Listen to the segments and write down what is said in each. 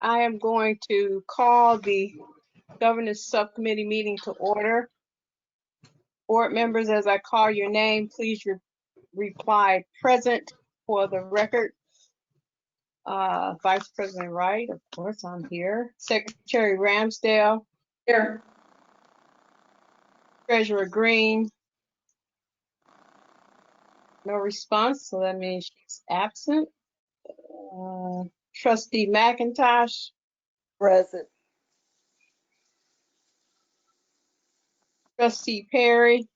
I am going to call the Governance Subcommittee meeting to order. Board members, as I call your name, please reply present for the record. Vice President Wright, of course, I'm here. Secretary Ramsdale. Here. Treasurer Green. No response, so that means she's absent. Trustee McIntosh. Present. Trustee Perry.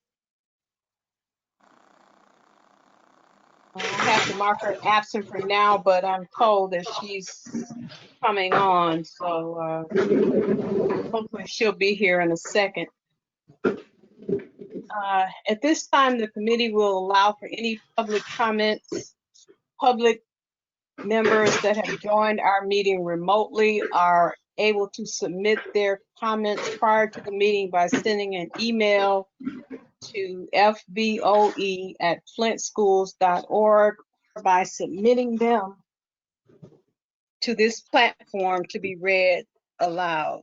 I have to mark her absent for now, but I'm told that she's coming on, so hopefully she'll be here in a second. At this time, the committee will allow for any public comments. Public members that have joined our meeting remotely are able to submit their comments prior to the meeting by sending an email to fboe@flintschools.org or by submitting them to this platform to be read aloud.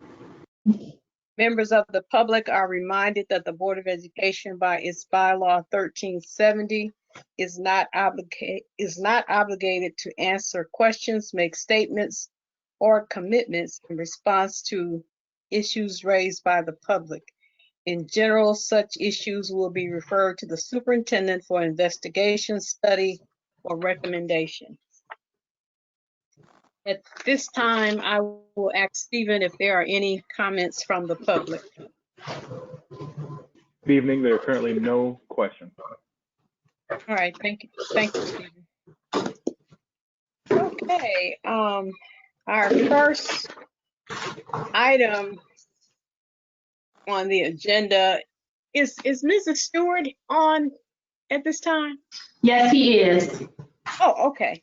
Members of the public are reminded that the Board of Education, by its bylaw 1370, is not obligated to answer questions, make statements, or commitments in response to issues raised by the public. In general, such issues will be referred to the superintendent for investigation, study, or recommendation. At this time, I will ask Stephen if there are any comments from the public. Good evening. There are currently no questions. All right, thank you. Thank you, Stephen. Okay, our first item on the agenda is Mrs. Stewart on at this time? Yes, he is. Oh, okay.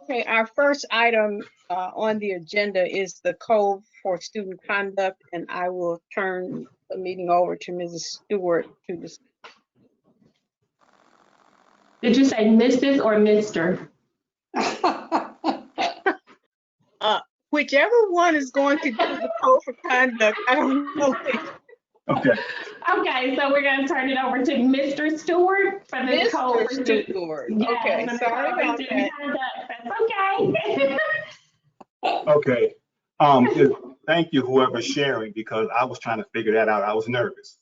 Okay, our first item on the agenda is the Code for Student Conduct, and I will turn the meeting over to Mrs. Stewart to discuss. Did you say Mrs. or Mr.? Whichever one is going to do the Code for Conduct, I don't know. Okay. Okay, so we're going to turn it over to Mr. Stewart for the Code for Student Stewart. Conduct. Okay, sorry about that. That's okay. Okay. Thank you, whoever's sharing, because I was trying to figure that out. I was nervous.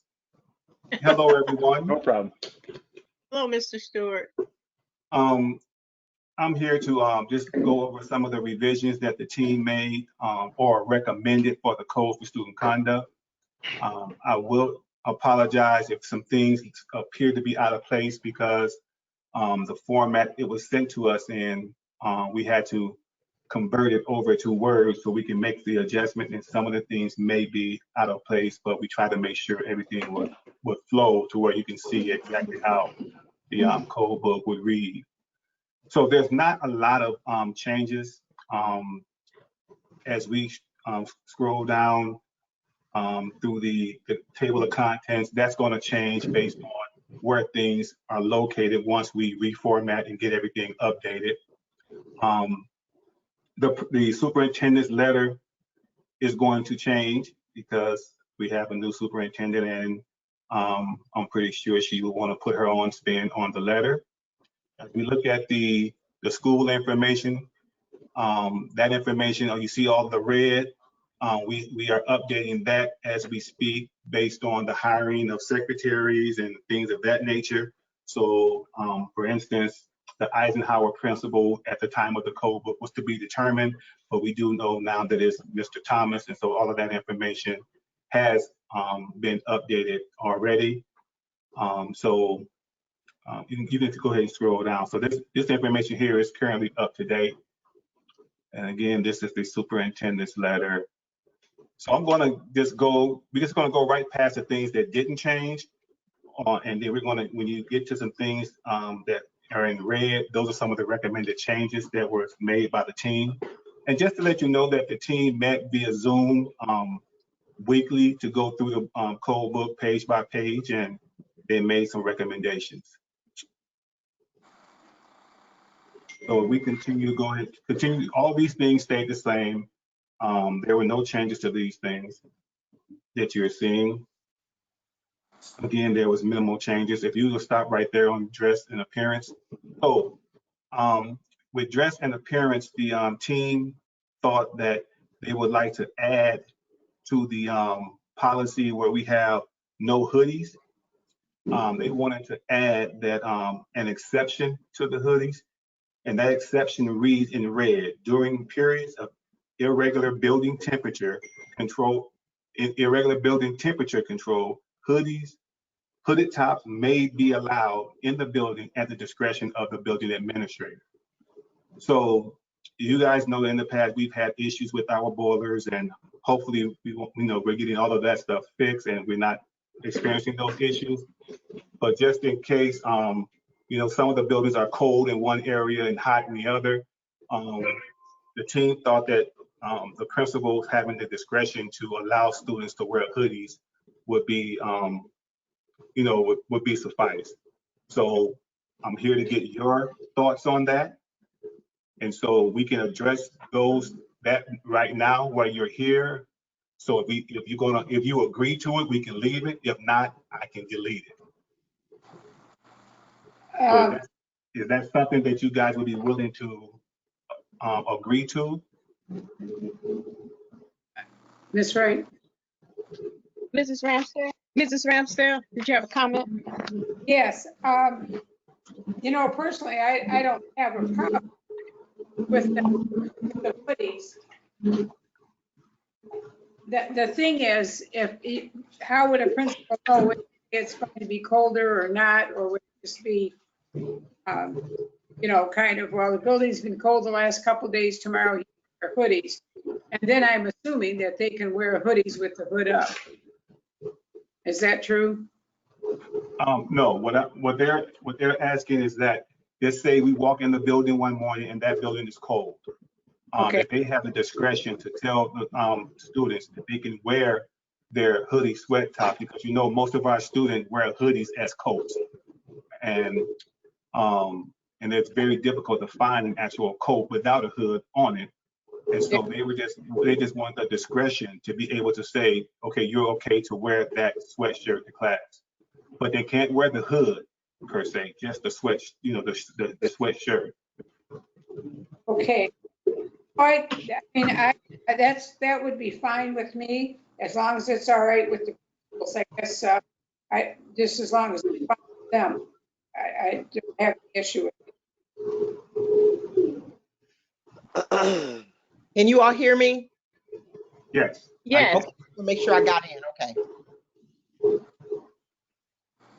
Hello, everyone. No problem. Hello, Mr. Stewart. I'm here to just go over some of the revisions that the team made or recommended for the Code for Student Conduct. I will apologize if some things appear to be out of place because the format it was sent to us in, we had to convert it over to Word so we can make the adjustment, and some of the things may be out of place, but we try to make sure everything would flow to where you can see exactly how the code book would read. So there's not a lot of changes. As we scroll down through the table of contents, that's going to change based on where things are located once we reformat and get everything updated. The superintendent's letter is going to change because we have a new superintendent, and I'm pretty sure she will want to put her own spin on the letter. As we look at the school information, that information, you see all the red, we are updating that as we speak based on the hiring of secretaries and things of that nature. So for instance, the Eisenhower principal at the time of the code book was to be determined, but we do know now that it's Mr. Thomas, and so all of that information has been updated already. You need to go ahead and scroll down. So this information here is currently up to date. And again, this is the superintendent's letter. So I'm going to just go, we're just going to go right past the things that didn't change. And then we're going to, when you get to some things that are in red, those are some of the recommended changes that were made by the team. And just to let you know that the team met via Zoom weekly to go through the code book page by page, and they made some recommendations. So we continue to go ahead, all these things stay the same. There were no changes to these things that you're seeing. Again, there was minimal changes. If you will stop right there on dress and appearance. So with dress and appearance, the team thought that they would like to add to the policy where we have no hoodies. They wanted to add that an exception to the hoodies, and that exception reads in red: during periods of irregular building temperature control, hoodies, hooded tops may be allowed in the building at the discretion of the building administrator. So you guys know that in the past we've had issues with our boilers, and hopefully we're getting all of that stuff fixed and we're not experiencing those issues. But just in case, some of the buildings are cold in one area and hot in the other, the team thought that the principals having the discretion to allow students to wear hoodies would be, would be suffice. So I'm here to get your thoughts on that. And so we can address that right now while you're here. So if you agree to it, we can leave it. If not, I can delete it. So is that something that you guys would be willing to agree to? Ms. Wright? Mrs. Ramsdale, did you have a comment? Yes. Personally, I don't have a problem with the hoodies. The thing is, how would a principal know if it's going to be colder or not, or would it just be, well, the building's been cold the last couple of days, tomorrow you wear hoodies. And then I'm assuming that they can wear hoodies with the hood up. Is that true? No, what they're asking is that, let's say we walk in the building one morning and that building is cold. Okay. That they have the discretion to tell the students that they can wear their hoodie sweat top, because most of our students wear hoodies as coats, and it's very difficult to find an actual coat without a hood on it. And so they just want the discretion to be able to say, okay, you're okay to wear that sweatshirt to class, but they can't wear the hood per se, just the sweat, the sweatshirt. Okay. All right. I mean, that would be fine with me, as long as it's all right with the principals. I guess just as long as it's fine with them, I don't have an issue with it. Can you all hear me? Yes. Yes. Okay, make sure I got in.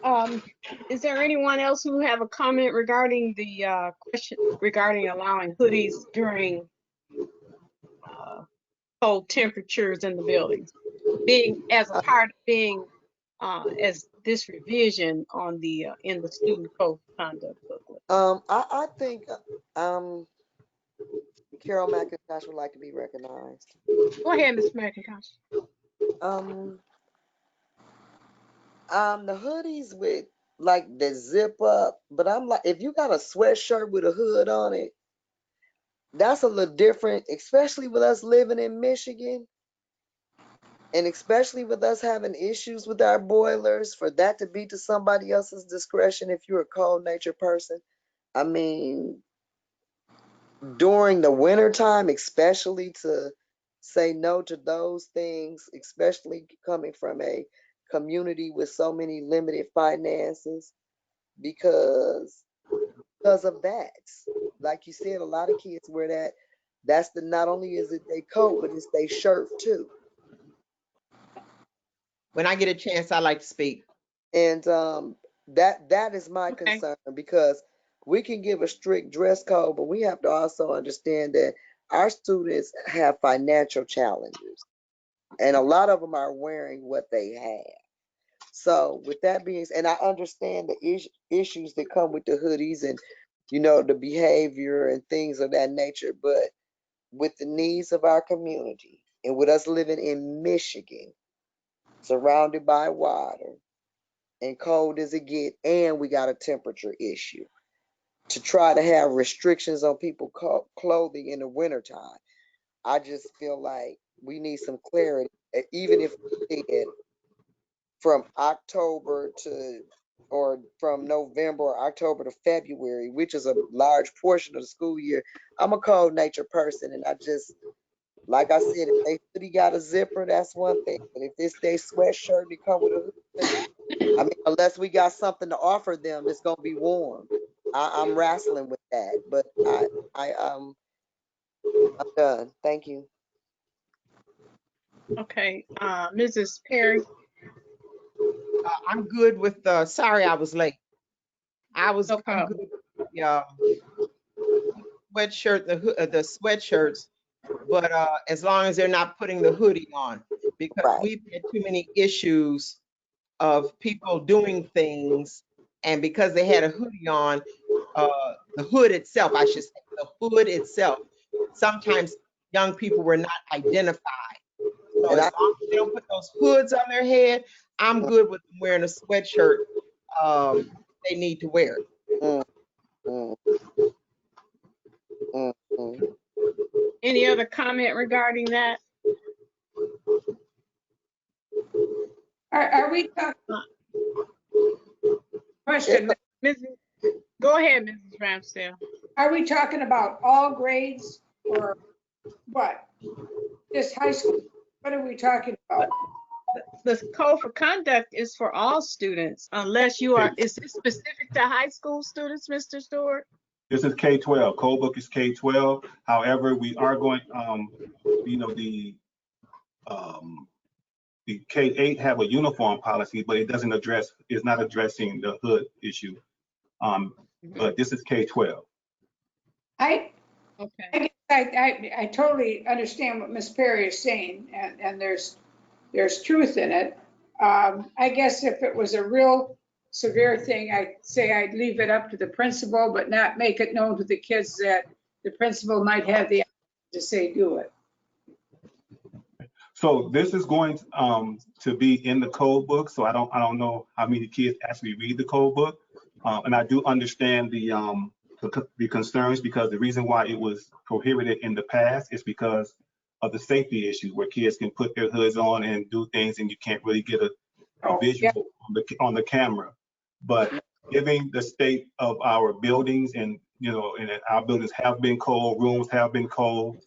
Okay. Is there anyone else who have a comment regarding the question regarding allowing hoodies during cold temperatures in the buildings, being as a part of being as this revision on the in the student code of conduct booklet? I think Carol McIntosh would like to be recognized. Go ahead, Ms. McIntosh. The hoodies with like the zip up, but I'm like, if you got a sweatshirt with a hood on it, that's a little different, especially with us living in Michigan. And especially with us having issues with our boilers, for that to be to somebody else's discretion if you're a cold nature person. I mean, during the winter time, especially to say no to those things, especially coming from a community with so many limited finances, because of that. Like you said, a lot of kids wear that. That's not only is it their coat, but it's their shirt too. When I get a chance, I like to speak. And that is my concern, because we can give a strict dress code, but we have to also understand that our students have financial challenges, and a lot of them are wearing what they have. So with that being said, and I understand the issues that come with the hoodies and the behavior and things of that nature, but with the needs of our community and with us living in Michigan, surrounded by water and cold as it get, and we got a temperature issue, to try to have restrictions on people clothing in the wintertime, I just feel like we need some clarity, even if we did from October to, or from November or October to February, which is a large portion of the school year. I'm a cold nature person, and I just, like I said, if they hoodie got a zipper, that's one thing. But if this they sweatshirt and come with a hoodie, I mean, unless we got something to offer them, it's gonna be warm. I'm wrestling with that, but I'm done. Thank you. Okay, Mrs. Perry. I'm good with, sorry I was late. I'm problem. good with the sweatshirt, the sweatshirts, but as long as they're not putting the hoodie on, because Right. we've had too many issues of people doing things, and because they had a hoodie on, the hood itself, I should say, the hood itself, sometimes young people were not identified. So And as long as they don't put those hoods on their head, I'm good with them wearing a sweatshirt. They need to wear it. mm, mm, mm, mm. Any other comment regarding that? Are we talking, question, Go ahead, Mrs. Ramsdale. are we talking about all grades or what? Just high school? What are we talking about? The code for conduct is for all students, unless you are, is it specific to high school students, Mr. Stewart? This is K-12. Code book is K-12. However, we are going, you know, the K-8 have a uniform policy, but it doesn't address, it's not addressing the hood issue. But this is K-12. Okay. I totally understand what Ms. Perry is saying, and there's truth in it. I guess if it was a real severe thing, I'd say I'd leave it up to the principal, but not make it known to the kids that the principal might have the option to say, do it. So this is going to be in the code book. So I don't know how many kids actually read the code book, and I do understand the concerns, because the reason why it was prohibited in the past is because of the safety issues, where kids can put their hoods on and do things, and you can't really get a visual on the camera. But given the state of our buildings, and and our buildings have been cold, rooms have been cold,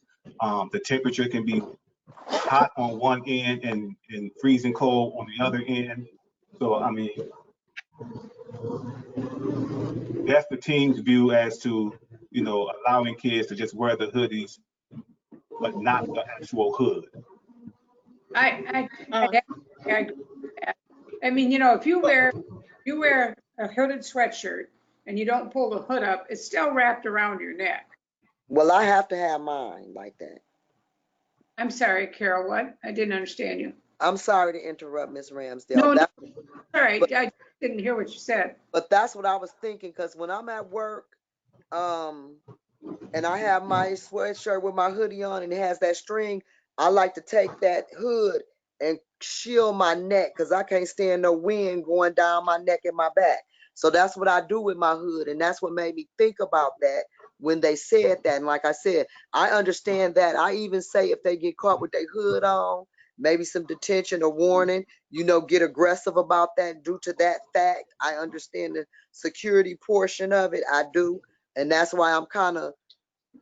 the temperature can be hot on one end and freezing cold on the other end. So I mean, that's the team's view as to allowing kids to just wear the hoodies, but not the actual hood. I mean, if you wear a hooded sweatshirt and you don't pull the hood up, it's still wrapped around your neck. Well, I have to have mine like that. I'm sorry, Carol, what? I didn't understand you. I'm sorry to interrupt, Ms. Ramsdale. No, all right, I didn't hear what you said. But that's what I was thinking, because when I'm at work, and I have my sweatshirt with my hoodie on and it has that string, I like to take that hood and shield my neck, because I can't stand no wind going down my neck and my back. So that's what I do with my hood, and that's what made me think about that when they said that. And like I said, I understand that. I even say if they get caught with their hood on, maybe some detention or warning, get aggressive about that due to that fact. I understand the security portion of it. I do. And that's why I'm kind of,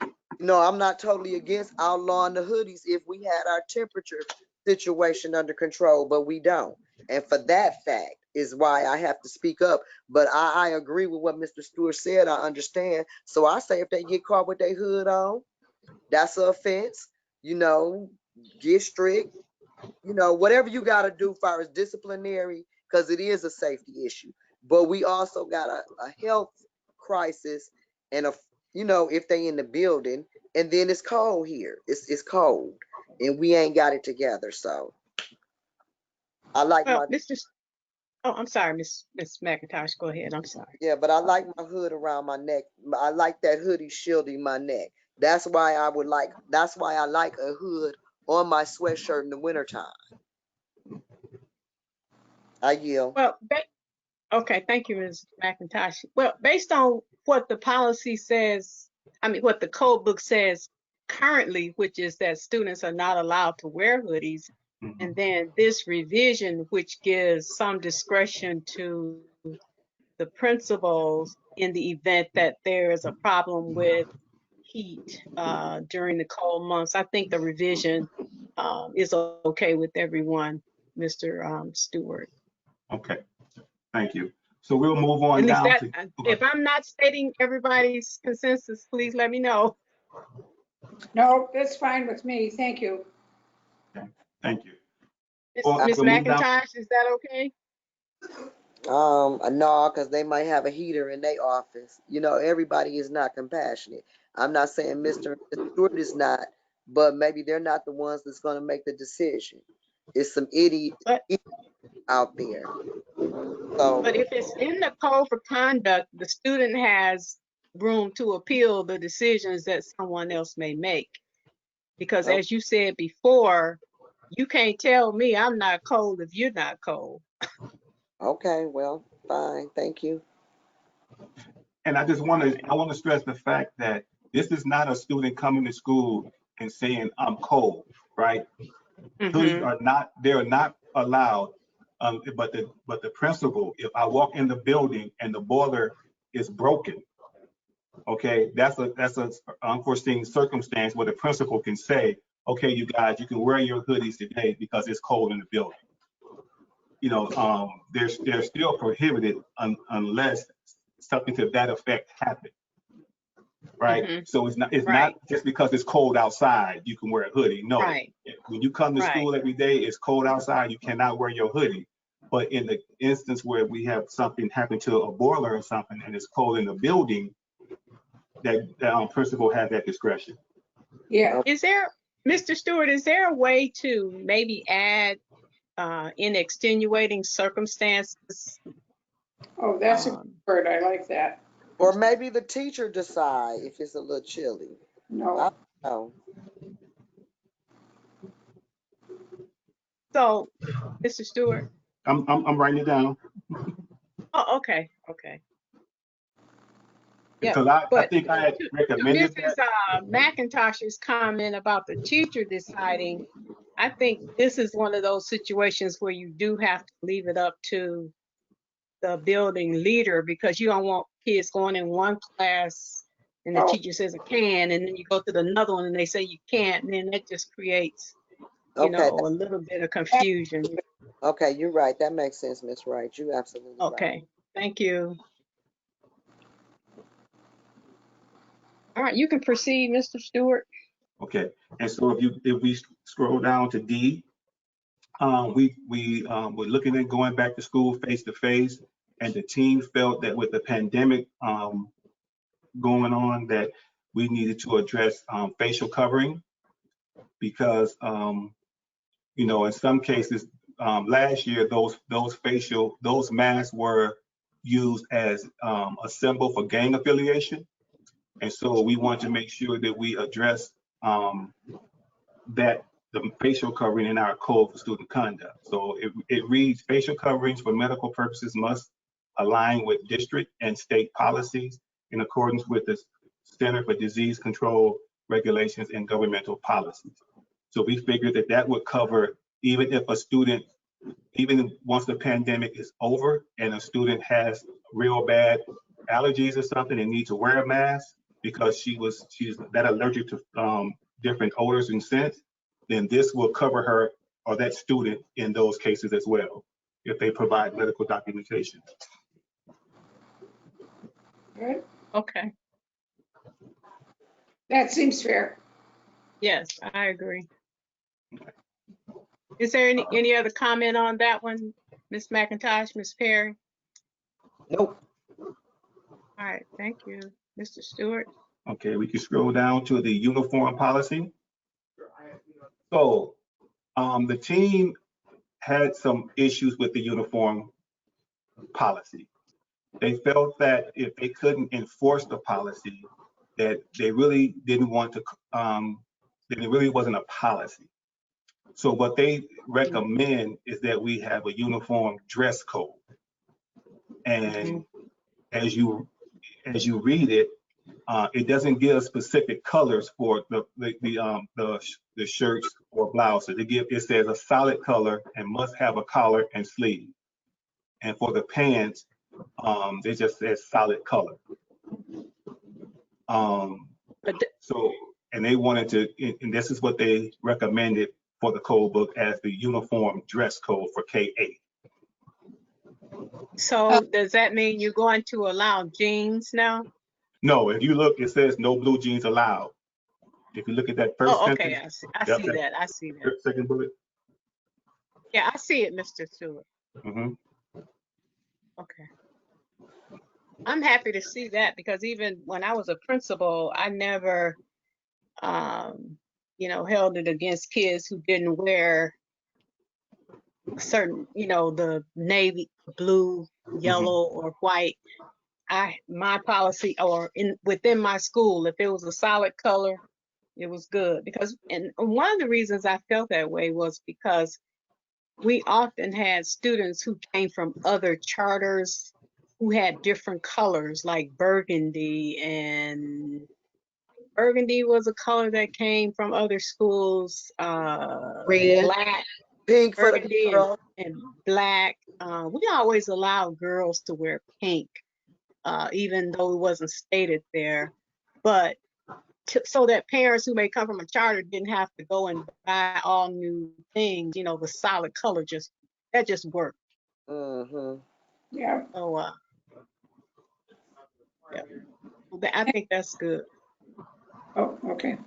I'm not totally against outlawing the hoodies if we had our temperature situation under control, but we don't. And for that fact is why I have to speak up. But I agree with what Mr. Stewart said. I understand. So I say if they get caught with their hood on, that's an offense. Get strict. Whatever you got to do as far as disciplinary, because it is a safety issue. But we also got a health crisis, and if they in the building, and then it's cold here. It's cold, and we ain't got it together. So I like my. I'm sorry, Miss McIntosh. Go ahead. I'm sorry. Yeah, but I like my hood around my neck. I like that hoodie shielding my neck. That's why I like a hood on my sweatshirt in the wintertime. I yield. Well, okay, thank you, Ms. McIntosh. Well, based on what the policy says, what the code book says currently, which is that students are not allowed to wear hoodies. And then this revision, which gives some discretion to the principals in the event that there is a problem with heat during the cold months. I think the revision is okay with everyone, Mr. Stewart. Okay, thank you. So we'll move on At least down that, to. if I'm not stating everybody's consensus, please let me know. No, that's fine with me. Thank you. Thank you. Ms. Well, Ms. we'll move down. McIntosh, is that okay? No, because they might have a heater in their office. You know, everybody is not compassionate. I'm not saying Mr. Stewart is not, but maybe they're not the ones that's going to make the decision. It's some idiots But out there. So, if it's in the code for conduct, the student has room to appeal the decisions that someone else may make. Because oh, as you said before, you can't tell me I'm not cold if you're not cold. okay, well, fine, thank you. And I want to stress the fact that this is not a student coming to school and saying I'm cold, right? Hoodies are not allowed. But the principal, if I walk in the building and the boiler is broken, okay, that's a unforeseen circumstance where the principal can say, okay, you guys, you can wear your hoodies today because it's cold in the building. You know, they're still prohibited unless something to that effect happens, right? So it's not just because it's cold outside you can wear a hoodie. No, when you come to school every day, it's cold outside, you cannot wear your hoodie. But in the instance where we have something happen to a boiler or something and it's cold in the building, that principal has that discretion. Yeah. Is there, Mr. Stewart, is there a way to maybe add in extenuating circumstances? Oh, that's a good word. I like that. Or maybe the teacher decide if it's a little chilly. No. I don't know. So, Mr. Stewart. I'm writing it down. Oh, okay. Yeah, Because I think I had recommended Mrs. that. McIntosh's comment about the teacher deciding, I think this is one of those situations where you do have to leave it up to the building leader, because you don't want kids going in one class and the teacher says I can, and then you go to another one and they say you can't, and then that just creates, you know, a little bit of confusion. Okay, you're right. That makes sense, Miss Wright. You're absolutely right. Okay, thank you. All right, you can proceed, Mr. Stewart. Okay, and so if we scroll down to D, we're looking at going back to school face to face, and the team felt that with the pandemic going on, that we needed to address facial covering, because you know, in some cases last year those masks were used as a symbol for gang affiliation, and so we want to make sure that we address that the facial covering in our code for student conduct. So it reads, facial coverings for medical purposes must align with district and state policies in accordance with the Center for Disease Control regulations and governmental policies. So we figured that would cover, even if a student, even once the pandemic is over and a student has real bad allergies or something and needs to wear a mask because she's that allergic to different odors and scents, then this will cover her or that student in those cases as well, if they provide medical documentation. Good. Okay. That seems fair. Yes, I agree. Is there any other comment on that one, Ms. McIntosh, Ms. Perry? Nope. All right, thank you, Mr. Stewart. Okay, we can scroll down to the uniform policy. So the team had some issues with the uniform policy. They felt that if they couldn't enforce the policy, that they really didn't want to, that it really wasn't a policy. So what they recommend is that we have a uniform dress code. And as you read it, It doesn't give specific colors for the shirts or blouses. It says a solid color and must have a collar and sleeve. And for the pants, it just says solid color. And they wanted to, and this is what they recommended for the code book as the uniform dress code for K-8. So does that mean you're going to allow jeans now? No, if you look, it says no blue jeans allowed. If you look at that first Oh, okay, sentence. I see that. I see that. Second bullet. Yeah, I see it, Mr. Stewart. Mm-hmm. Okay. I'm happy to see that because even when I was a principal, I never, held it against kids who didn't wear certain, the navy, blue, yellow, or white. My policy, or within my school, if it was a solid color, it was good. And one of the reasons I felt that way was because we often had students who came from other charters who had different colors, like burgundy, and burgundy was a color that came from other schools. Red, Black, pink for the burgundy, girl. and black. We always allowed girls to wear pink, even though it wasn't stated there. But so that parents who may come from a charter didn't have to go and buy all new things, the solid color just worked. Mm-hmm. Yeah. So, yeah. I think that's good. Oh, okay.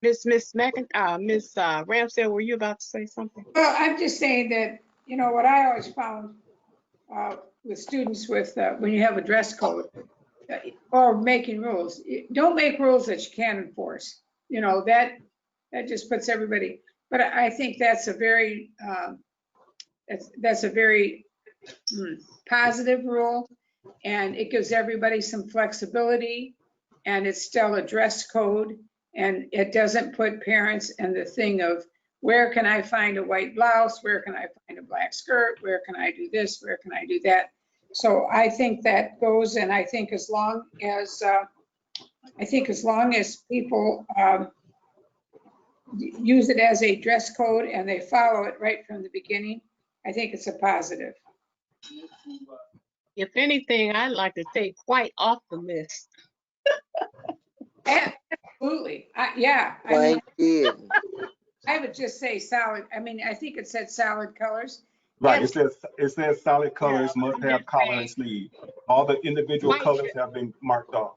Miss Ramsdale, were you about to say something? Well, I'm just saying that, what I always found with students when you have a dress code or making rules, don't make rules that you can't enforce. That just puts everybody, but I think that's a very, that's a very positive rule, and it gives everybody some flexibility, and it's still a dress code, and it doesn't put parents in the thing of, where can I find a white blouse? Where can I find a black skirt? Where can I do this? Where can I do that? So I think that goes, and I think as long as people use it as a dress code and they follow it right from the beginning, I think it's a positive. If anything, I'd like to take white off the list. Absolutely. Yeah. I would just say solid. I think it said solid colors. Right. It says solid colors must have collar and sleeve. All the individual colors have been marked off.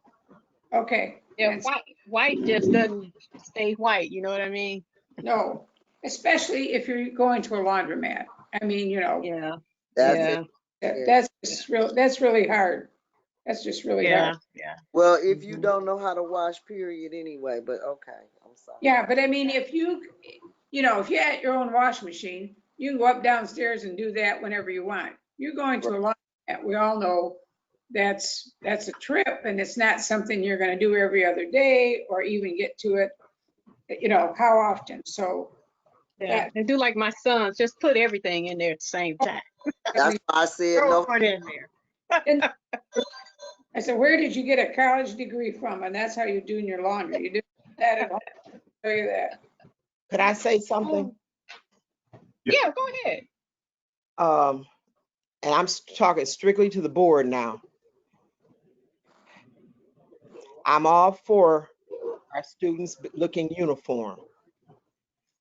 Okay. Yeah, white just doesn't stay white. You know what I mean? No, especially if you're going to a laundromat. Yeah. That's really hard. That's just really hard. Yeah. Well, if you don't know how to wash, period, anyway. But okay, I'm sorry. Yeah, but if you had your own washing machine, you can go up downstairs and do that whenever you want. You're going to a laundromat. We all know that's a trip, and it's not something you're going to do every other day or even get to it. How often? So yeah, they do like my sons, just put everything in there at the same time. That's why I said Throw no. it in there. I said, where did you get a college degree from? And that's how you're doing your laundry. You do that at home. I'll tell you that. Could I say something? Yeah, go ahead. And I'm talking strictly to the board now. I'm all for our students looking uniform,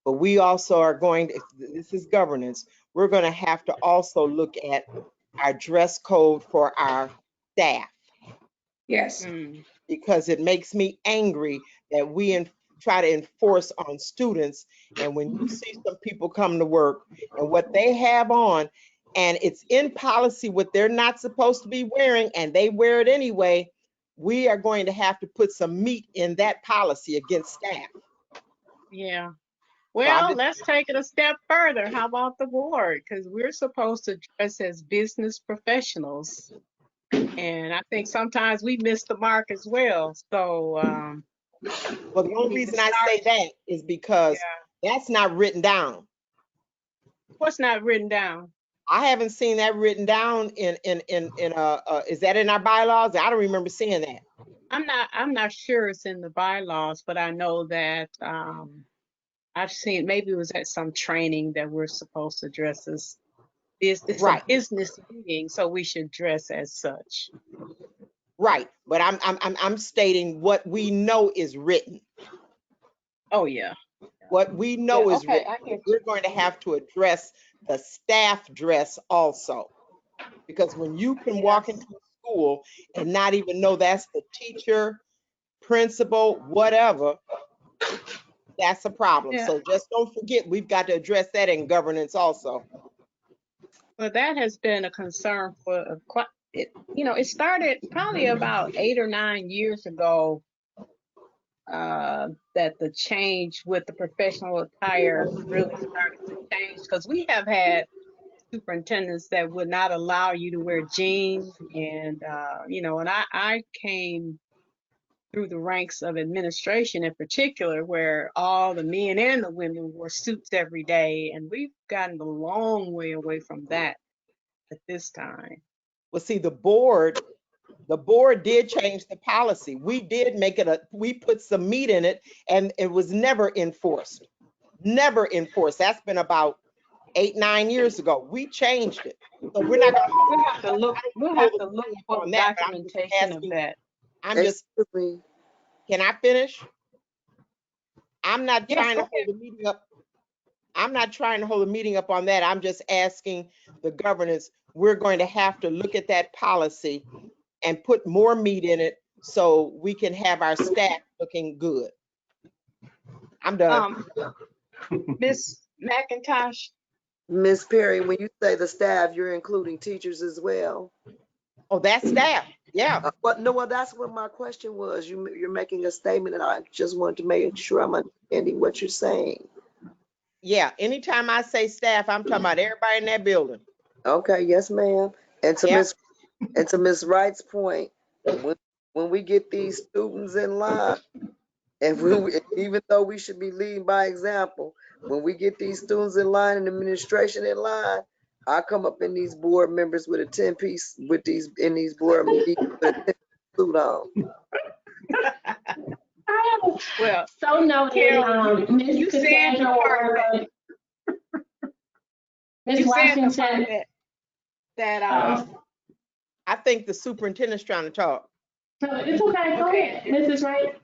but we also are going to, this is governance, we're going to have to also look at our dress code for our staff. Yes. Because it makes me angry that we try to enforce on students, and when you see some people come to work and what they have on, and it's in policy what they're not supposed to be wearing, and they wear it anyway, we are going to have to put some meat in that policy against staff. Yeah. Well, let's take it a step further. How about the board? Because we're supposed to dress as business professionals. And I think sometimes we miss the mark as well. So, well, the only reason I say that is because that's not written down. What's not written down? I haven't seen that written down in is that in our bylaws? I don't remember seeing that. I'm not sure it's in the bylaws, but I know that I've seen, maybe it was at some training that we're supposed to dress as it's a Right, business meeting, so we should dress as such. right. But I'm stating what we know is written. Oh yeah. What we Yeah, know is okay, written. I get We're going to have to address the staff dress also. Because when you can walk into a school and not even know that's the teacher, principal, whatever, that's a problem. Yeah. So just don't forget, we've got to address that in governance also. Well, that has been a concern for quite, it started probably about 8 or 9 years ago, that the change with the professional attire really started to change, because we have had superintendents that would not allow you to wear jeans, and and I came through the ranks of administration in particular, where all the men and the women wore suits every day, and we've gotten a long way away from that at this time. Well, see, the board did change the policy. We did make it we put some meat in it, and it was never enforced. Never enforced. That's been about 8, 9 years ago. We changed it. So we're not going We'll have to look. We'll have to look for on the that, but I'm just documentation of asking, that. I'm just, Excuse me. can I finish? I'm not Yes, trying to hold the meeting up. I'm not trying to hold a meeting up on that. I'm just asking the governance, we're going to have to look at that policy and put more meat in it so we can have our staff looking good. I'm done. Miss McIntosh. Miss Perry, when you say the staff, you're including teachers as well? Oh, that's staff. Yeah. Well, that's what my question was. You're making a statement, and I just wanted to make sure I'm understanding what you're saying. Yeah. Anytime I say staff, I'm talking about everybody in that building. Okay, yes, ma'am. And to Yep. Miss Wright's point, when we get these students in line, and even though we should be leading by example, when we get these students in line and administration in line, I come up in these board members with a 10-piece in these board meetings with a 10 suit on. Well, So noted, Carol, Ms. you said the Cassandra will part work on it. Ms. you said the part Washington, that I think the superintendent's trying to talk. it's okay, go ahead, Mrs. Wright.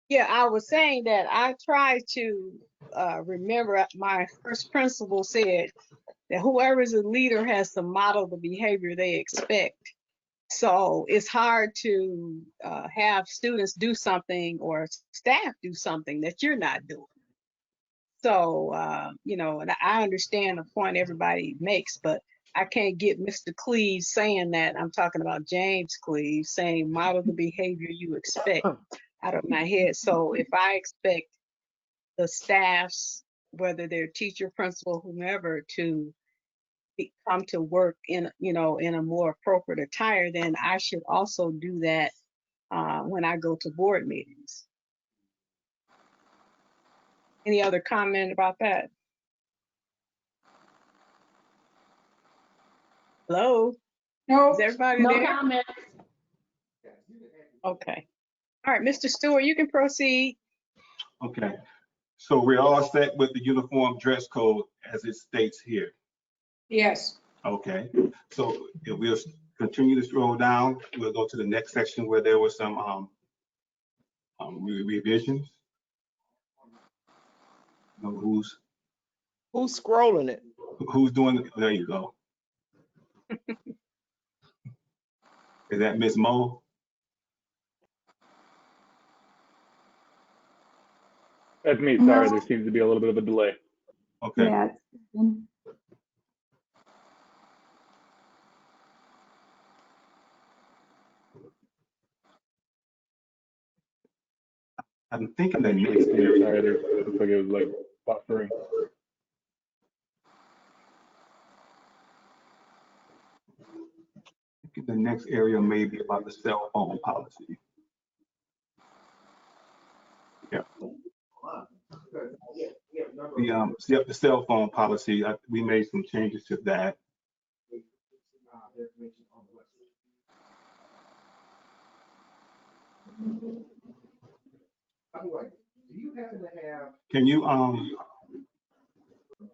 yeah, I was saying that I try to remember my first principal said that whoever is a leader has to model the behavior they expect. So it's hard to have students do something or staff do something that you're not doing. So, and I understand the point everybody makes, but I can't get Mr. Cleave saying that. I'm talking about James Cleave saying model the behavior you expect out of my head. So if I expect the staffs, whether they're teacher, principal, whomever, to come to work in a more appropriate attire, then I should also do that when I go to board meetings. Any other comment about that? Hello? No, Is everybody No there? comment. Okay. All right, Mr. Stewart, you can proceed. Okay, so we're all set with the uniform dress code as it states here. yes. Okay, so if we'll continue to scroll down, we'll go to the next section where there was some revisions. You know, Who's scrolling it? who's doing it? There you go. Is that Miss Mo? That's me. Sorry, there seems to be a little bit of a delay. Okay. Yeah. I'm thinking the next Sorry, area, there looks like it was like buffering. may be about the cell phone policy. Yeah. The cell phone policy, we made some changes to that. Can you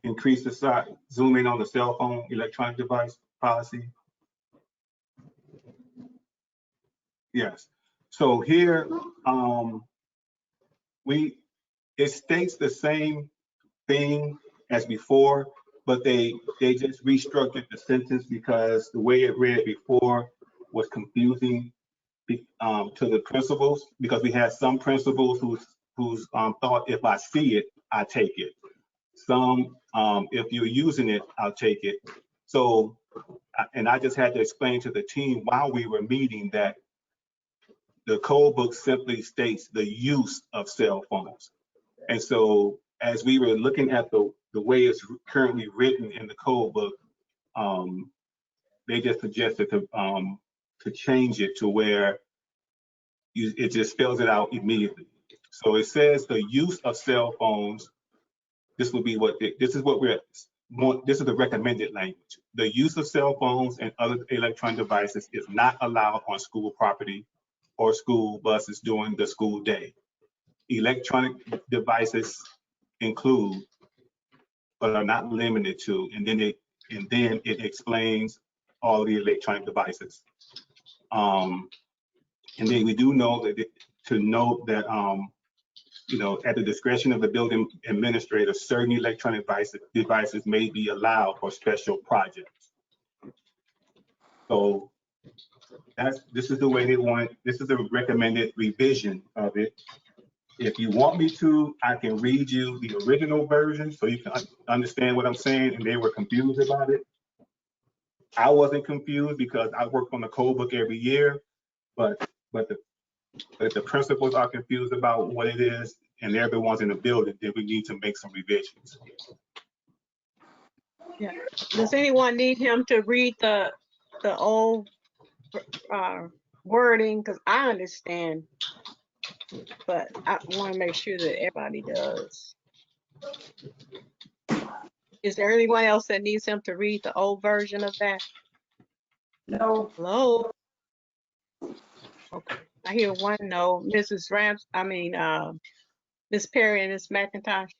increase the size, zoom in on the cell phone electronic device policy? Yes. So here, it states the same thing as before, but they just restructured the sentence because the way it read before was confusing to the principals, because we had some principals who's thought if I see it, I take it. Some, if you're using it, I'll take it. So, and I just had to explain to the team while we were meeting that the code book simply states the use of cell phones. And so as we were looking at the way it's currently written in the code book, they just suggested to change it to where it just spells it out immediately. So it says the use of cell phones. This will be this is the recommended language. The use of cell phones and other electronic devices is not allowed on school property or school buses during the school day. Electronic devices include, but are not limited to, and then it explains all the electronic devices. And then we do know that to note that at the discretion of the building administrator, certain electronic devices may be allowed for special projects. So this is the way they want it. This is the recommended revision of it. If you want me to, I can read you the original version so you can understand what I'm saying, and they were confused about it. I wasn't confused because I work on the code book every year, but if the principals are confused about what it is and they're the ones in the building, then we need to make some revisions. Yeah. Does anyone need him to read the old wording? Because I understand, but I want to make sure that everybody does. Is there anyone else that needs him to read the old version of that? No. Hello? Okay, I hear one no. Mrs. Rams, Miss Perry and Miss McIntosh.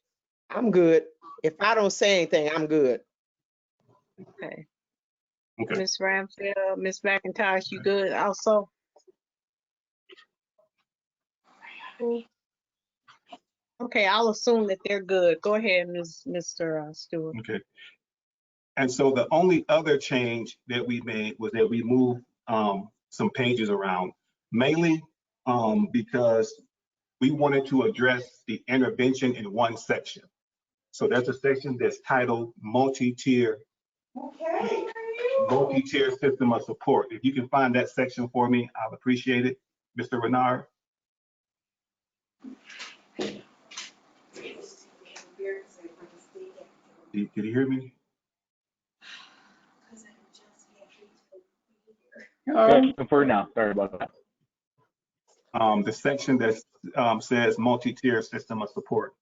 I'm good. If I don't say anything, I'm good. Okay. Okay. Miss Ramsdale, Miss McIntosh, you good also? Okay, I'll assume that they're good. Go ahead, Mr. Stewart. Okay. And so the only other change that we made was that we moved some pages around, mainly because we wanted to address the intervention in one section. So there's a section that's titled multi-tier system of support. If you can find that section for me, I'll appreciate it. Mr. Renard. Did you hear me? For now, sorry about that. The section that says multi-tier system of support.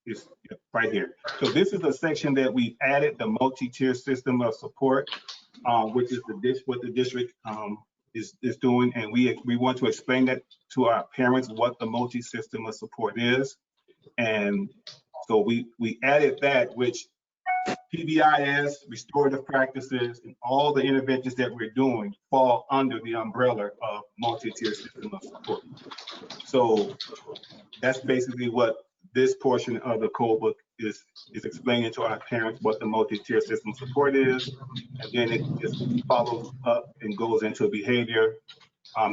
It's right here. So this is a section that we've added, the multi-tier system of support, which is what the district is doing, and we want to explain that to our parents what the multi-system of support is. And so we added that, which PBIS, restorative practices, and all the interventions that we're doing fall under the umbrella of multi-tier system of support. So that's basically what this portion of the code book is explaining to our parents what the multi-tier system support is, and then it just follows up and goes into behavior,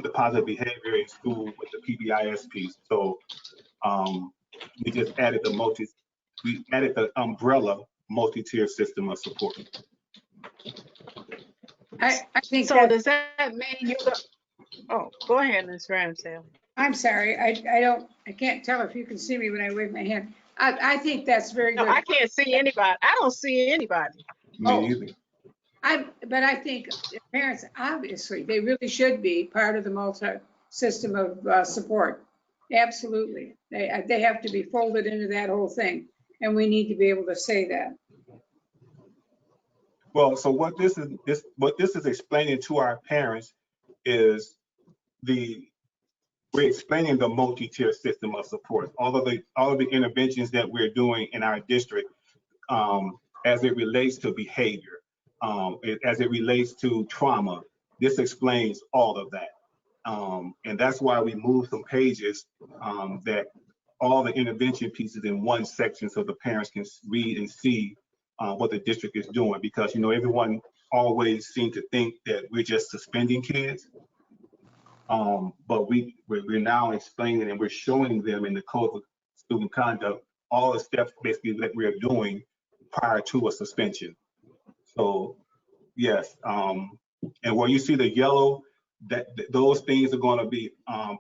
the positive behavior in school with the PBIS piece. So we just added the umbrella multi-tier system of support. I think So does that mean you go? Oh, go ahead, Ms. Ramsdale. I'm sorry, I can't tell if you can see me when I wave my hand. I think that's very No, good. I can't see anybody. I don't see anybody. Me either. But I think parents, obviously, they really should be part of the system of support. Absolutely. They have to be folded into that whole thing. And we need to be able to say that. Well, so what this is explaining to our parents is we're explaining the multi-tier system of support, all of the interventions that we're doing in our district, as it relates to behavior, as it relates to trauma. This explains all of that. And that's why we moved some pages, that all the intervention pieces in one section so the parents can read and see what the district is doing. Because, you know, everyone always seems to think that we're just suspending kids. But we're now explaining and we're showing them in the Code of Student Conduct all the steps basically that we're doing prior to a suspension. So yes, and where you see the yellow, those things are going to be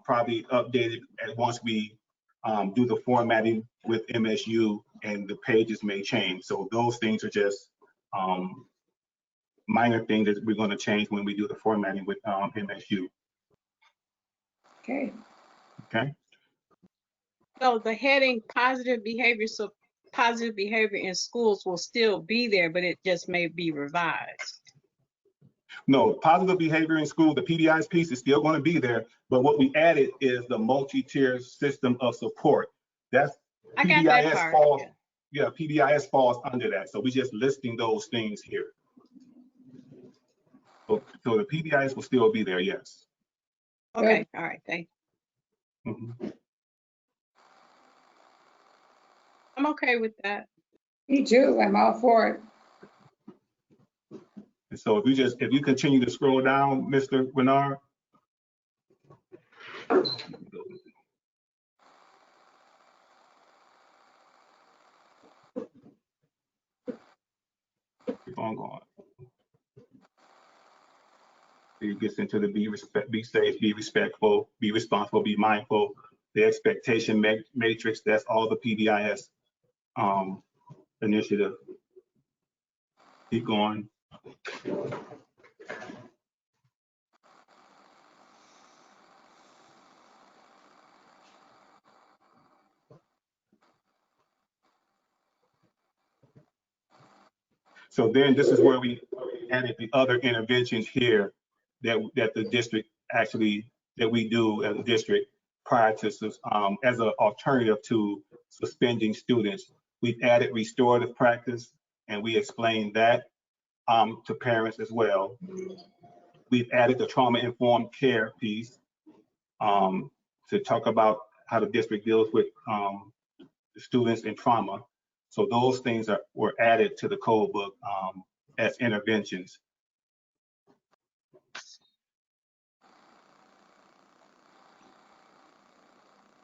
probably updated once we do the formatting with MSU, and the pages may change. So those things are just minor things that we're going to change when we do the formatting with MSU. Okay. Okay. So the heading positive behavior, so positive behavior in schools will still be there, but it just may be revised. No, positive behavior in school, the PBI's piece is still going to be there, but what we added is the multi-tier system of support. That's I got that PBIS part. falls, yeah, PBIS falls under that. So we're just listing those things here. So the PBIS will still be there, yes. Okay, all right, thank you. Mhm. I'm okay with that. Me too. I'm all for it. And so if you continue to scroll down, Mr. Renard. Keep on going. It gets into the be safe, be respectful, be responsible, be mindful. The expectation matrix, that's all the PBIS initiative. Keep going. So then this is where we added the other interventions here that the district actually, that we do as a district prior to, as an alternative to suspending students. We've added restorative practice, and we explained that to parents as well. We've added the trauma-informed care piece to talk about how the district deals with the students in trauma. So those things were added to the code book as interventions.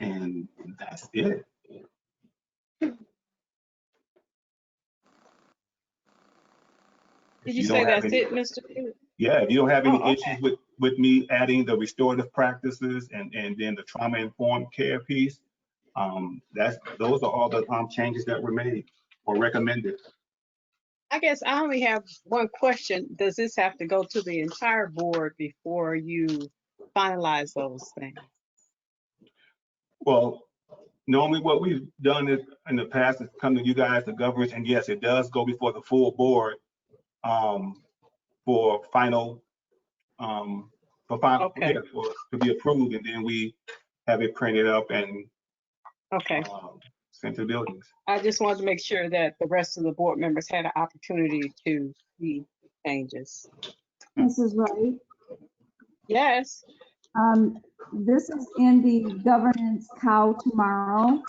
And that's it. Did you say that's it, Mr. Stewart? Yeah, if you don't have any Oh, okay. issues with me adding the restorative practices and then the trauma-informed care piece, those are all the changes that were made or recommended. I guess I only have one question. Does this have to go to the entire board before you finalize those things? Well, normally what we've done is in the past is come to you guys, the governors, and yes, it does go before the full board for final, Okay. yeah, to be approved, and then we have it printed up and Okay. sent to the buildings. I just wanted to make sure that the rest of the board members had an opportunity to see changes. Mrs. Wright, Yes. this is in the governance cow tomorrow.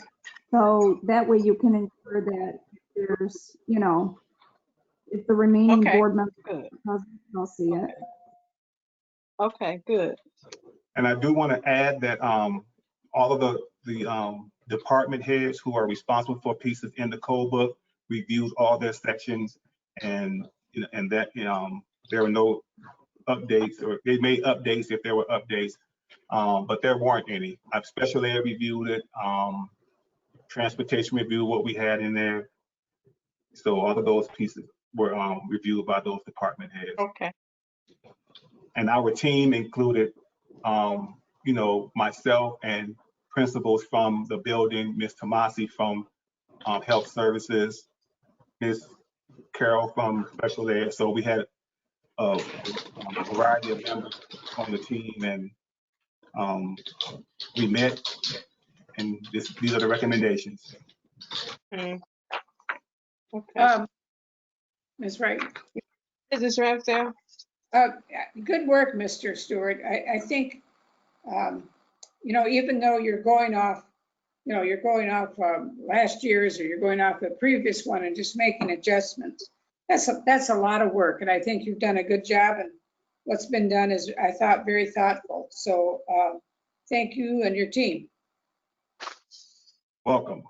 So that way you can ensure that there's, you know, if the remaining Okay, board members good. will see it. Okay, good. And I do want to add that all of the department heads who are responsible for pieces in the code book reviewed all their sections, and that there were no updates, or they made updates if there were updates, but there weren't any. I've special ed reviewed it, transportation reviewed what we had in there. So all of those pieces were reviewed by those department heads. Okay. And our team included myself and principals from the building, Ms. Tomasi from Health Services, Ms. Carol from Special Ed. So we had a variety of members on the team, and we met, and these are the recommendations. Okay. Ms. Wright. Mrs. Ramsdale? Good work, Mr. Stewart. I think, even though you're going off last year's, or you're going off the previous one and just making adjustments, that's a lot of work. And I think you've done a good job, and what's been done is, I thought, very thoughtful. So thank you and your team. Welcome.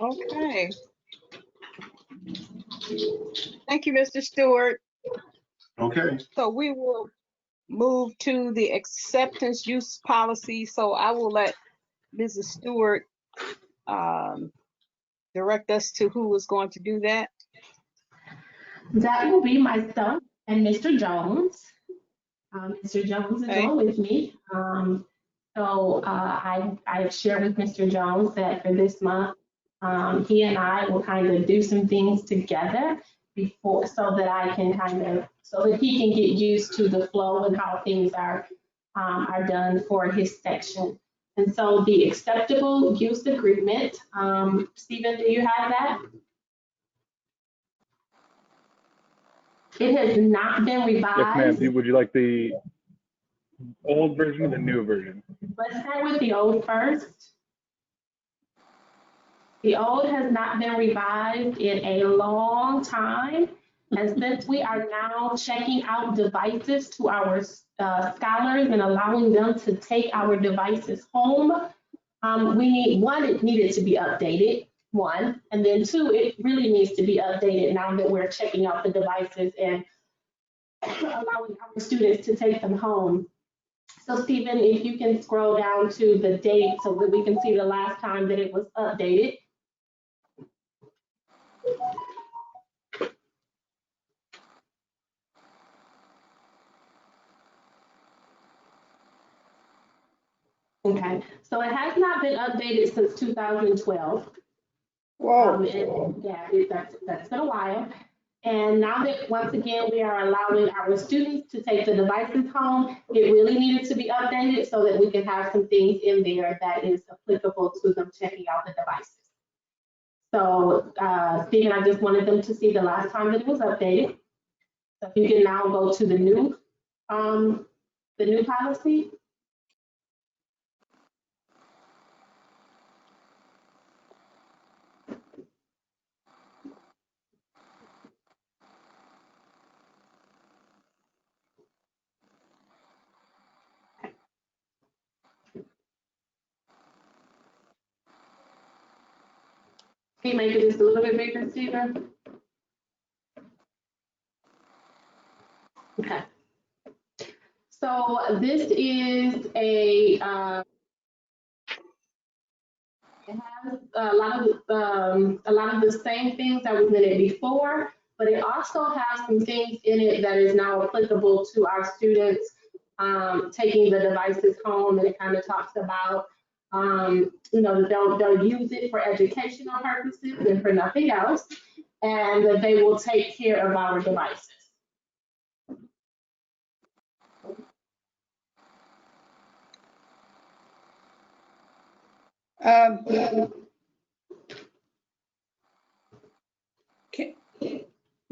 Okay. Thank you, Mr. Stewart. Okay. So we will move to the acceptance use policy. So I will let Mrs. Stewart direct us to who is going to do that. That will be myself and Mr. Jones. Mr. Jones is on with me. I shared with Mr. Jones that for this month, he and I will kind of do some things together before, so that he can get used to the flow and how things are done for his section. And so the acceptable use agreement, Stephen, do you have that? It has not been revised. Yes, ma'am. Would you like the old version or the new version? Let's start with the old first. The old has not been revised in a long time. And since we are now checking out devices to our scholars and allowing them to take our devices home, it needed to be updated, one. And then two, it really needs to be updated now that we're checking out the devices and allowing our students to take them home. So Stephen, if you can scroll down to the date so that we can see the last time that it was updated. Okay, so it has not been updated since 2012. Whoa. That's been a while. And now that, once again, we are allowing our students to take the devices home, it really needed to be updated so that we can have some things in there that is applicable to them checking out the devices. So, Stephen, I just wanted them to see the last time that it was updated. So if you can now go to the new policy. Can you make it just a little bit bigger, Stephen? Okay. So this is it has a lot of the same things that was in it before, but it also has some things in it that is now applicable to our students taking the devices home, and it kind of talks about they'll use it for educational purposes and for nothing else, and that they will take care of our devices.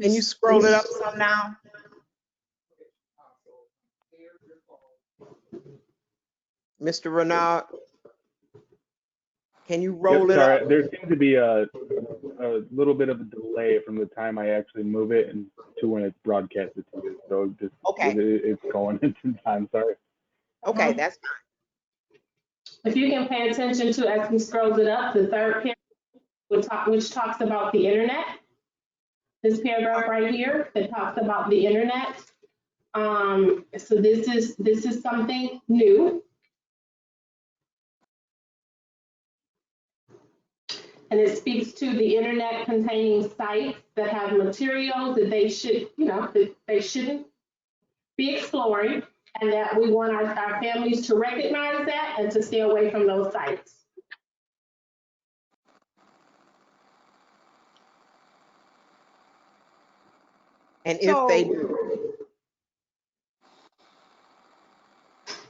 Can you scroll it up some now? Mr. Renard, can you roll it up? There seems to be a little bit of a delay from the time I actually move it and to when it's broadcasted to you. So just Okay. It's going in some time. Sorry. Okay, that's fine. If you can pay attention to, as he scrolls it up, the third paragraph, which talks about the internet. This paragraph right here that talks about the internet. So this is something new. and it speaks to the internet containing sites that have materials that they should, that they shouldn't be exploring, and that we want our families to recognize that and to stay away from those sites. And if they So- do,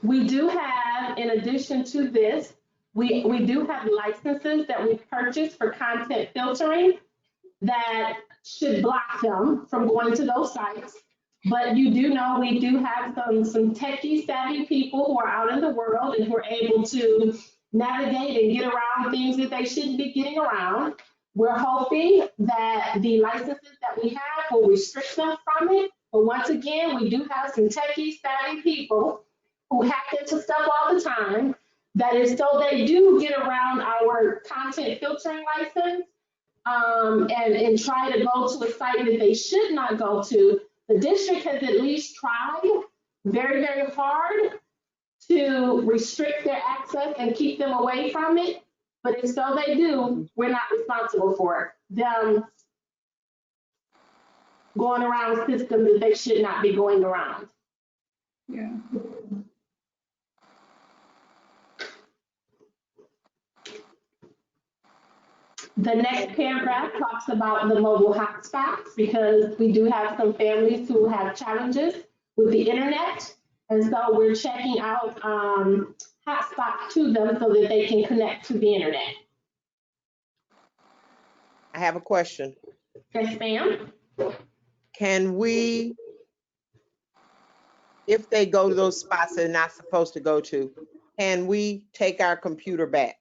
We do have, in addition to this, we do have licenses that we purchased for content filtering that should block them from going to those sites. But you do know we do have some techie savvy people who are out in the world and who are able to navigate and get around things that they shouldn't be getting around. We're hoping that the licenses that we have will restrict them from it. But once again, we do have some techie savvy people who hack into stuff all the time. That is so they do get around our content filtering license and try to go to a site that they should not go to. The district has at least tried very, very hard to restrict their access and keep them away from it. But if so they do, we're not responsible for them going around systems that they should not be going around. Yeah. The next paragraph talks about the mobile hotspots, because we do have some families who have challenges with the internet. And so we're checking out hotspots to them so that they can connect to the internet. I have a question. Yes, ma'am. Can we, if they go to those spots they're not supposed to go to, can we take our computer back?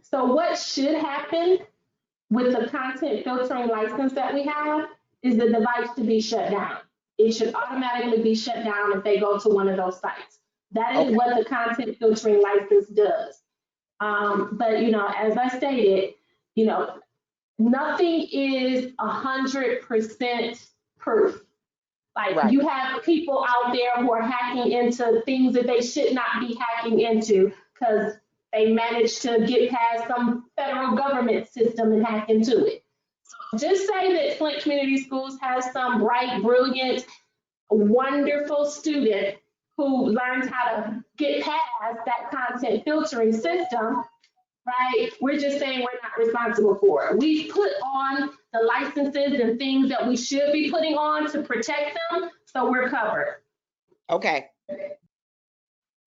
So what should happen with the content filtering license that we have is the device to be shut down. It should automatically be shut down if they go to one of those sites. That is what the content filtering license does. But as I stated, nothing is 100% proof. Like Right. you have people out there who are hacking into things that they should not be hacking into because they managed to get past some federal government system and hack into it. So just say that Flint Community Schools has some bright, brilliant, wonderful student who learns how to get past that content filtering system, right? We're just saying we're not responsible for it. We put on the licenses and things that we should be putting on to protect them, so we're covered. Okay.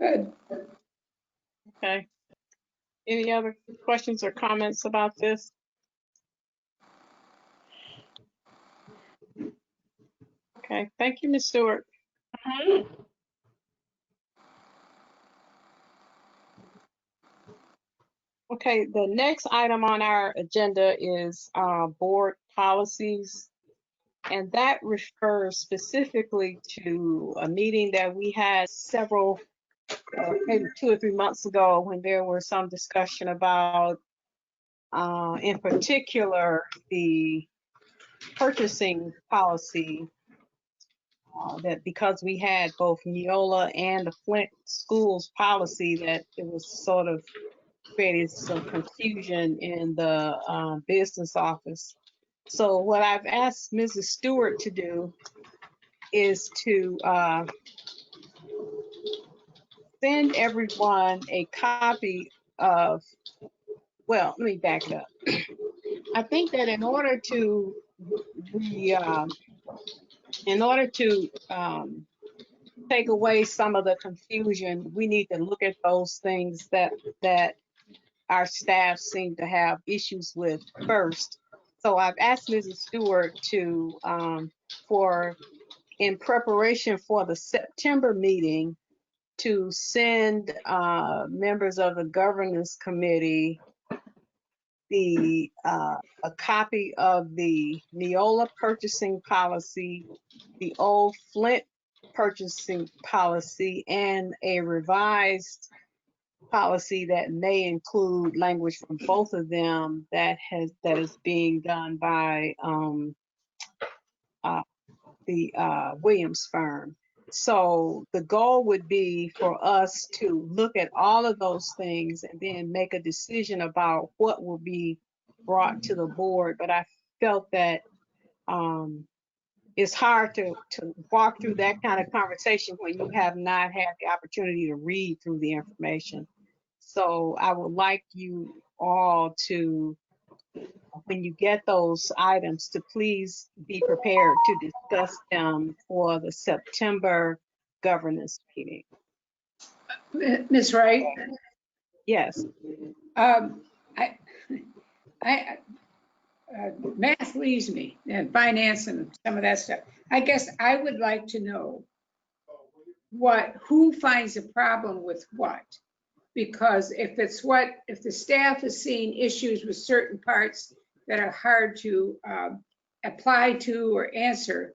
Good. Okay. Any other questions or comments about this? Okay, thank you, Ms. Stewart. Okay, the next item on our agenda is board policies. And that refers specifically to a meeting that we had several, maybe 2 or 3 months ago, when there was some discussion about, in particular, the purchasing policy, that because we had both Neola and the Flint schools policy, that it was sort of created some confusion in the business office. So what I've asked Mrs. Stewart to do is to send everyone a copy of, well, let me back it up. I think that in order to take away some of the confusion, we need to look at those things that our staff seem to have issues with first. So I've asked Mrs. Stewart to, in preparation for the September meeting, to send members of the governance committee a copy of the Neola purchasing policy, the old Flint purchasing policy, and a revised policy that may include language from both of them that is being done by the Williams firm. So the goal would be for us to look at all of those things and then make a decision about what brought to the board, but I felt that it's hard to walk through that kind of conversation when you have not had the opportunity to read through the information. So I would like you all to, when you get those items, to please be prepared to discuss them for the September governance meeting. Ms. Wright, Yes. I, math leaves me, and finance and some of that stuff. I guess I would like to know who finds a problem with what? Because if the staff is seeing issues with certain parts that are hard to apply to or answer,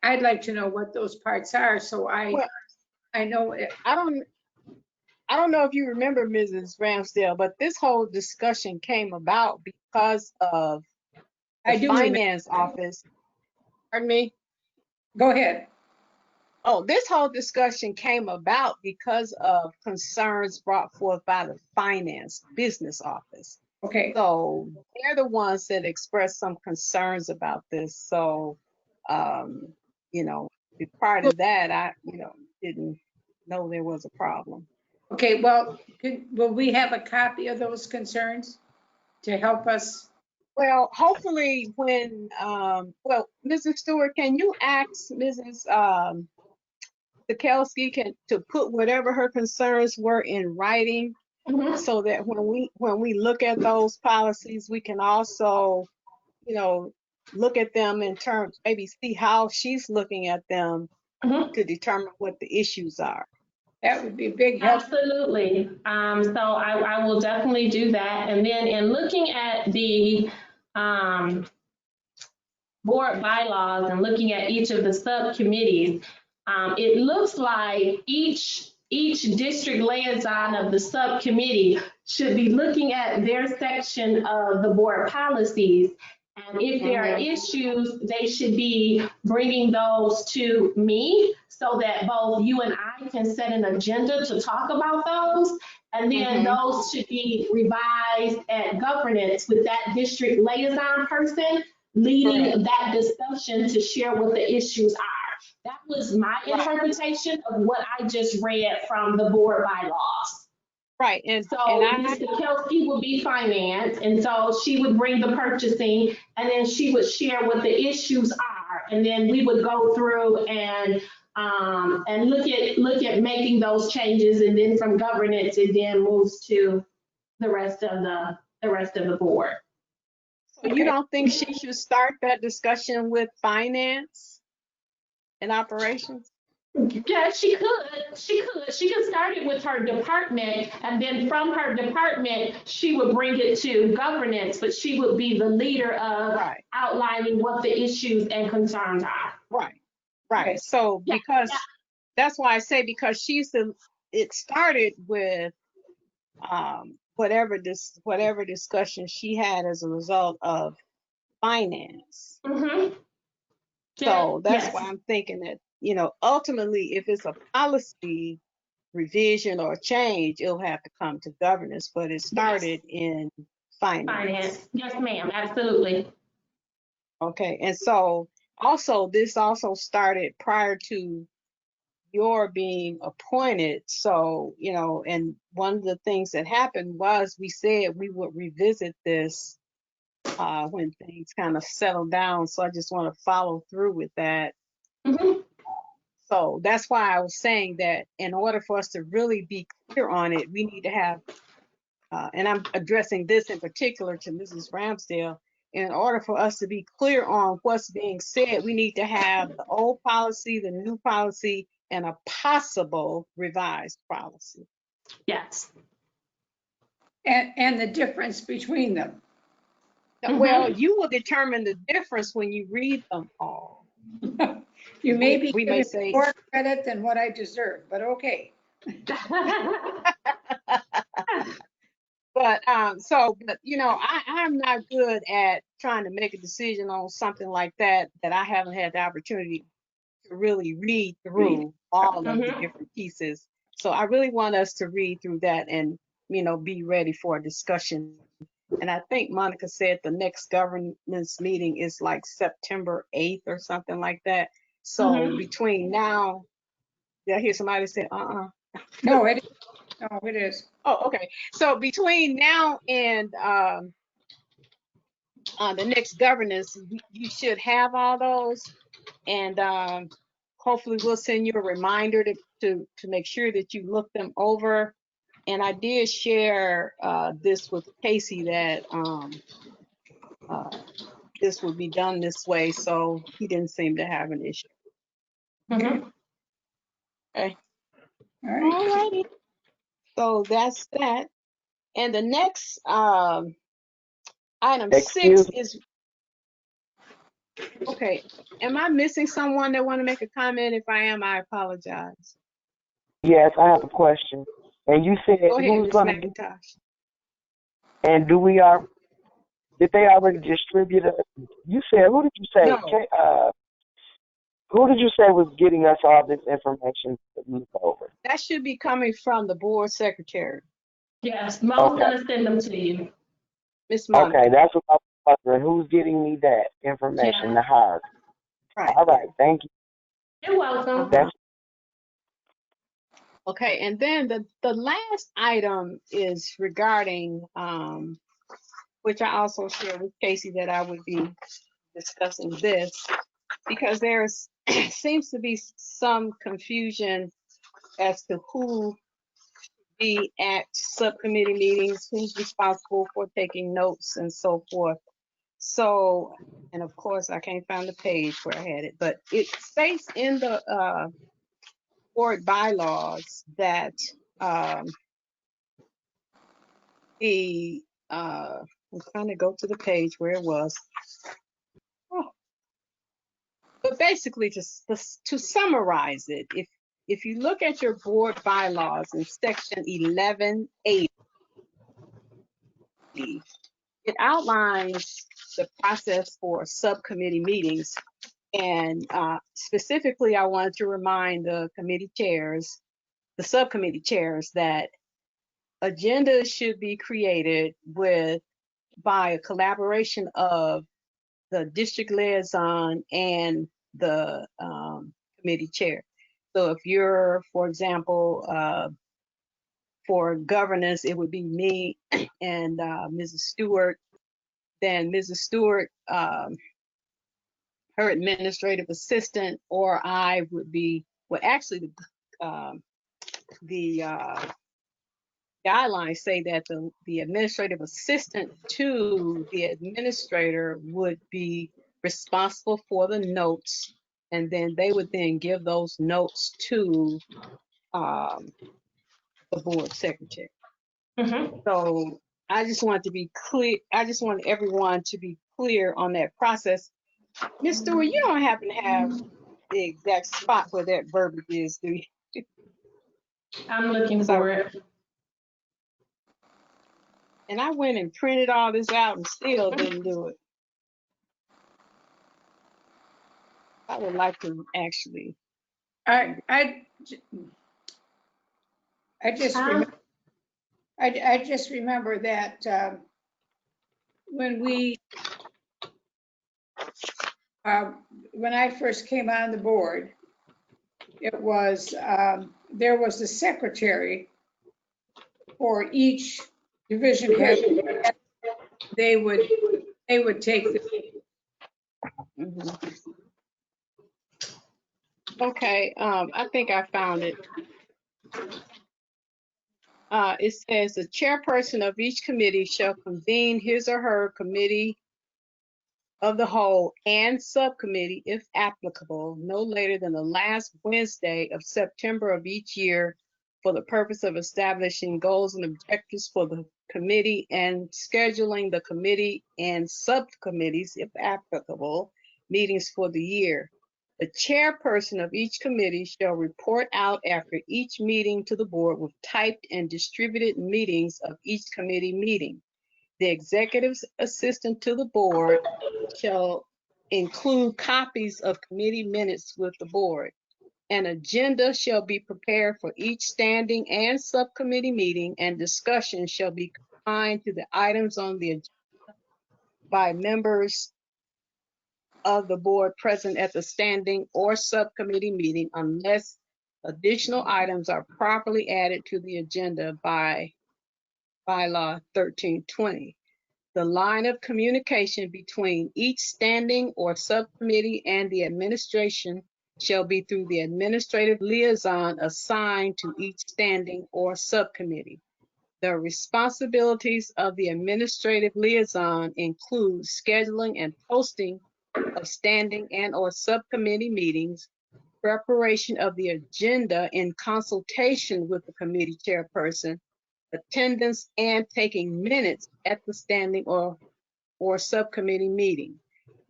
I'd like to know what those parts are, so I know it. I don't know if you remember, Mrs. Ramsdale, but this whole discussion came about because of the finance office. Pardon me? Go ahead. Oh, this whole discussion came about because of concerns brought forth by the finance business office. Okay. So they're the ones that expressed some concerns about this. So, you know, prior to that, I, didn't know there was a problem. Okay, well, will we have a copy of those concerns to help us? Well, hopefully when, Mrs. Stewart, can you ask Mrs. Sekelsky to put whatever her concerns were in writing, so that when we look at those policies, we can also, look at them in terms, maybe see how she's looking at them to determine what the issues are. That would be a big help. Absolutely. So I will definitely do that. And then in looking at the board bylaws and looking at each of the subcommittees, it looks like each district liaison of the subcommittee should be looking at their section of the board policies. And if there are issues, they should be bringing those to me so that both you and I can set an agenda to talk about those. And then those should be revised at governance with that district liaison person leading that discussion to share what the issues are. That was my interpretation of what I just read from the board bylaws. Right, and Ms. Sekelsky would be finance, and so she would bring the purchasing, and then she would share what the issues are, and then we would go through and look at making those changes, and then from governance it then moves to the rest of the board. So you don't think she should start that discussion with finance and operations? Yeah, she could. She could start it with her department, and then from her department, she would bring it to governance, but she would be the leader of outlining what the issues and concerns are. Right. Okay. So because that's why I say, because it started with whatever discussion she had as a result of finance. So that's why I'm thinking that, ultimately, if it's a policy revision or change, it'll have to come to governance, but it started in finance. Yes, ma'am, absolutely. Okay, and so this also started prior to your being appointed. So, and one of the things that happened was we said we would revisit this when things kind of settle down. So I just want to follow through with that. So that's why I was saying that in order for us to really be clear on it, we need to have, and I'm addressing this in particular to Mrs. Ramsdale, in order for us to be clear on what's being said, we need to have the old policy, the new policy, and a possible revised policy. Yes. And the difference between them. Well, you will determine the difference when you read them all. You may be giving me more credit than what I deserve, but okay. But I'm not good at trying to make a decision on something like that I haven't had the opportunity to really read through all of the different pieces. So I really want us to read through that and, be ready for a discussion And I think Monica said the next governance meeting is like September 8th or something like that. So between now, did I hear somebody say, No, it is. Oh, okay. So between now and the next governance, you should have all those. And hopefully we'll send you a reminder to make sure that you look them over. And I did share this with Casey that this would be done this way, so he didn't seem to have an issue. Okay. All right. Alrighty. So that's that. And the next item 6 is, okay, am I missing someone that want to make a comment? If I am, I apologize. Yes, I have a question. And you said Go ahead, who's Ms. going to do? McIntosh. And did they already distribute it? You said, who did you say? No. Who did you say was getting us all this information to look over? That should be coming from the board secretary, Yes, Mo's gonna send them to you. Ms. Monica. Okay, that's what I was wondering. Who's getting me that information to hire? Right. All right, thank you. You're welcome. That's Okay, and then the last item is regarding, which I also shared with Casey that I would be discussing this, because there's seems to be some confusion as to who be at subcommittee meetings, who's responsible for taking notes and so forth. So, and of course, I can't find the page where I had it, but it states in the board bylaws that I'm trying to go to the page where it was. Oh. But basically, just to summarize it, if you look at your board bylaws in section 1180, it outlines the process for subcommittee meetings. And specifically, I wanted to remind the committee chairs, the subcommittee chairs, that agendas should be created by a collaboration of the district liaison and the committee chair. So if you're, for example, for governance, it would be me and Mrs. Stewart. Then Mrs. Stewart, her administrative assistant, or I would be, well, actually, the guidelines say that the administrative assistant to the administrator would be responsible for the notes, and then they would then give those notes to the board secretary. So I just want to be clear. I just want everyone to be clear on that process. Ms. Stewart, you don't happen to have the exact spot where that verbiage is, do you? I'm looking for it. And I went and printed all this out and still didn't do it. I would like to actually. I just remember that when I first came on the board, it was there was a secretary for each division head. They would take the. Okay, I think I found it. It says the chairperson of each committee shall convene his or her committee of the whole and subcommittee, if applicable, no later than the last Wednesday of September of each year, for the purpose of establishing goals and objectives for the committee and scheduling the committee and subcommittees, if applicable, meetings for the year. The chairperson of each committee shall report out after each meeting to the board with typed and distributed meetings of each committee meeting. The executive assistant to the board shall include copies of committee minutes with the board. An agenda shall be prepared for each standing and subcommittee meeting, and discussion shall be assigned to the items on the agenda by members of the board present at the standing or subcommittee meeting unless additional items are properly added to the agenda by bylaw 1320. The line of communication between each standing or subcommittee and the administration shall be through the administrative liaison assigned to each standing or subcommittee. The responsibilities of the administrative liaison include scheduling and posting of standing and or subcommittee meetings, preparation of the agenda in consultation with the committee chairperson, attendance and taking minutes at the standing or subcommittee meeting,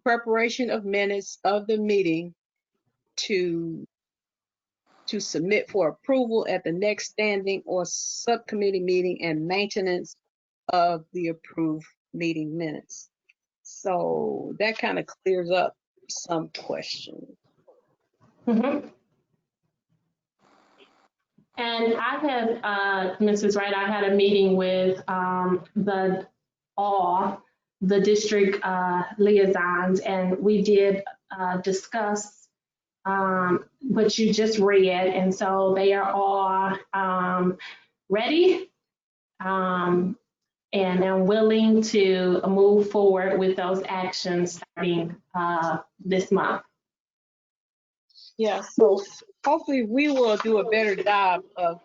preparation of minutes of the meeting to submit for approval at the next standing or subcommittee meeting, and maintenance of the approved meeting minutes. So that kind of clears up some questions. Mhm. And I had, Mrs. Wright, I had a meeting with the district liaisons, and we did discuss what you just read, and so they are all ready and are willing to move forward with those actions starting this month. Yeah, so hopefully we will do a better job of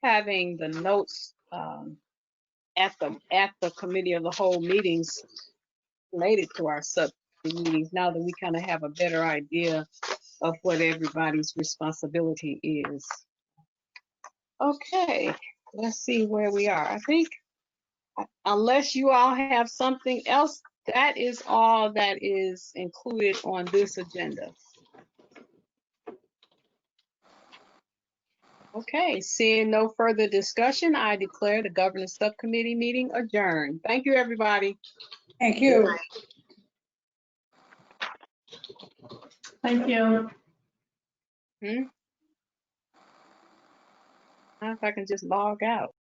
having the notes at the committee of the whole meetings related to our subcommittee meetings, now that we kind of have a better idea of what everybody's responsibility is. Okay, let's see where we are. I think unless you all have something else, that is all that is included on this agenda. Okay, seeing no further discussion, I declare the governance subcommittee meeting adjourned. Thank you, everybody. Thank you. Thank you. Now if I can just log out.